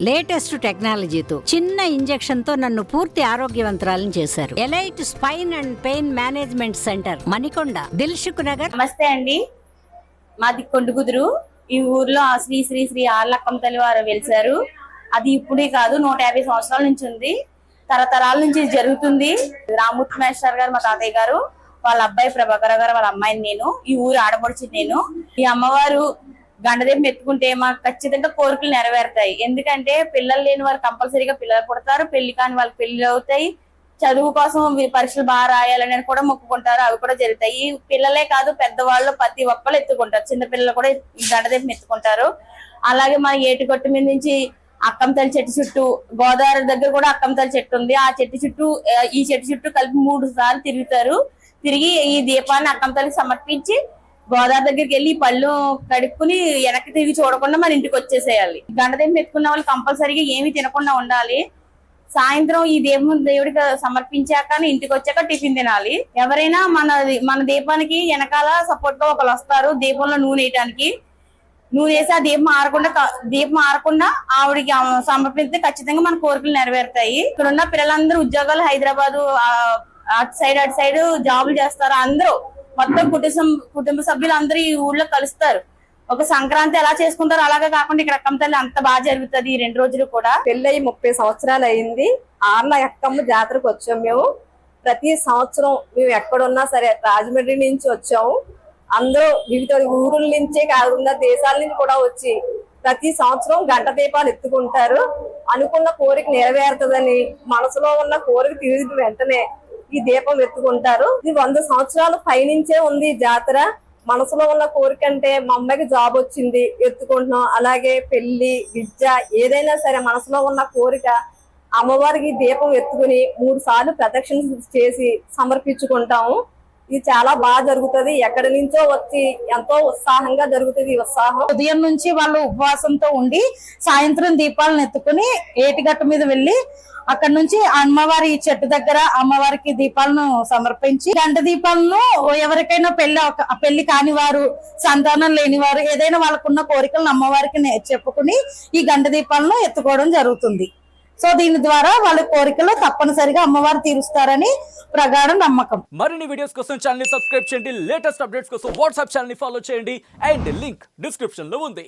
Latest టెక్నాలజీతో చిన్న injection తో నన్ను పూర్తి ఆరోగ్యవంతురాలను చేశారు. Elite spine and pain management centre, Manikonda, Dilsukh Nagar. నమస్తే అండి, మాది కొండుగుదురు. ఈ ఊర్లో శ్రీ శ్రీ శ్రీ ఆళ్ళక్కమ్మ తల్లి వారు వెలిసారు. అది ఇప్పుడే కాదు, 150 సంవత్సరాల నుంచి ఉంది. తరతరాల నుంచి జరుగుతుంది. రామూర్తి మేస్టర్ గారు మా తాతయ్య గారు, వాళ్ళ అబ్బాయి ప్రభాకర్ గారు, వాళ్ళ అమ్మాయిని నేను. ఈ ఊరు ఆడపడుచు నేను. ఈ అమ్మవారు గండదేపం ఎత్తుకుంటే మాకు ఖచ్చితంగా కోరికలు నెరవేరుతాయి. ఎందుకంటే పిల్లలు లేని వాళ్ళు కంపల్సరీగా పిల్లలు పుడతారు, పెళ్లి కాని వాళ్ళకి పెళ్లి అవుతాయి. చదువు కోసం పరీక్షలు బాగా రాయాలని కూడా మొక్కుకుంటారు, అవి కూడా జరుగుతాయి. పిల్లలే కాదు, పెద్దవాళ్ళు ప్రతి ఒక్కళ్ళు ఎత్తుకుంటారు. చిన్న పిల్లలు కూడా గండదేపం ఎత్తుకుంటారు. అలాగే మన ఏటిగొట్టు మీద నుంచి అక్కంతల్లి చెట్టు చుట్టూ, గోదావరి దగ్గర కూడా అక్కంతల్లి చెట్టు ఉంది. ఆ చెట్టు చుట్టూ, ఈ చెట్టు చుట్టూ కలిపి 3 సార్లు తిరుగుతారు. తిరిగి ఈ దీపాన్ని అక్కంతల్లికి సమర్పించి గోదావరి దగ్గరికి వెళ్ళి పళ్ళు కడుక్కుని వెనక్కి తిరిగి చూడకుండా మన ఇంటికి వచ్చేసేయాలి. గండదేపం ఎత్తుకున్న వాళ్ళు కంపల్సరీగా ఏమీ తినకుండా ఉండాలి. సాయంత్రం ఈ దీపం దేవుడికి సమర్పించాక ఇంటికి వచ్చాక టిఫిన్ తినాలి. ఎవరైనా మన దీపానికి వెనకాల సపోర్ట్ గా ఒకళ్ళు వస్తారు దీపంలో నూనె వేయడానికి. నూనె వేసి ఆ దీపం ఆరకుండా ఆవిడికి సమర్పిస్తే ఖచ్చితంగా మన కోరికలు నెరవేరుతాయి. ఇక్కడ ఉన్న పిల్లలందరూ ఉద్యోగాలు హైదరాబాద్ అటు సైడ్ జాబులు చేస్తారు. అందరూ మొత్తం కుటుంబ సభ్యులు అందరూ ఈ ఊళ్ళో కలుస్తారు. ఒక సంక్రాంతి ఎలా చేసుకుంటారో అలాగే కాకుండా ఇక్కడ అక్కమ్మ తల్లి అంత బాగా జరుగుతుంది. ఈ 2 రోజులు కూడా. పెళ్ళయి 30 సంవత్సరాలు అయింది. ఆర్ల అక్కమ్మ జాతరకు వచ్చాము మేము. ప్రతి సంవత్సరం మేము ఎక్కడున్నా సరే, రాజమండ్రి నుంచి వచ్చాము. అందరూ వివిధ ఊరుల నుంచే కాకుండా దేశాల నుంచి కూడా వచ్చి ప్రతి సంవత్సరం గంట దీపాలు ఎత్తుకుంటారు. అనుకున్న కోరిక నెరవేరుతుందని, మనసులో ఉన్న కోరిక తీరిన వెంటనే ఈ దీపం ఎత్తుకుంటారు. ఇది 100 సంవత్సరాల పైనుంచే ఉంది ఈ జాతర. మనసులో ఉన్న కోరిక అంటే మా అమ్మాయికి జాబ్ వచ్చింది, ఎత్తుకుంటున్నాం. అలాగే పెళ్లి, విద్య, ఏదైనా సరే మనసులో ఉన్న కోరిక అమ్మవారికి దీపం ఎత్తుకుని 3 సార్లు ప్రదక్షిణ చేసి సమర్పించుకుంటాము. ఇది చాలా బాగా జరుగుతుంది. ఎక్కడి నుంచో వచ్చి ఎంతో ఉత్సాహంగా జరుగుతుంది ఈ ఉత్సాహం. ఉదయం నుంచి వాళ్ళు ఉపవాసంతో ఉండి సాయంత్రం దీపాలను ఎత్తుకుని ఏటిగట్టు మీద వెళ్లి అక్కడ నుంచి అమ్మవారి చెట్టు దగ్గర అమ్మవారికి దీపాలను సమర్పించి, గంట దీపాలను ఎవరికైనా పెళ్లి కాని వారు, సంతానం లేని వారు, ఏదైనా వాళ్ళకున్న కోరికలను అమ్మవారికి చెప్పుకుని ఈ గంట దీపాలను ఎత్తుకోవడం జరుగుతుంది. సో దీని ద్వారా వాళ్ళ కోరికలు తప్పనిసరిగా అమ్మవారు తీరుస్తారని ప్రగాఢ నమ్మకం. మరిన్ని వీడియోస్ కోసం ఛానల్ ని సబ్స్క్రైబ్ చేయండి. లేటెస్ట్ అప్డేట్స్ కోసం వాట్సాప్ ఛానల్ ని ఫాలో చేయండి. అండ్ లింక్ డిస్క్రిప్షన్ లో ఉంది.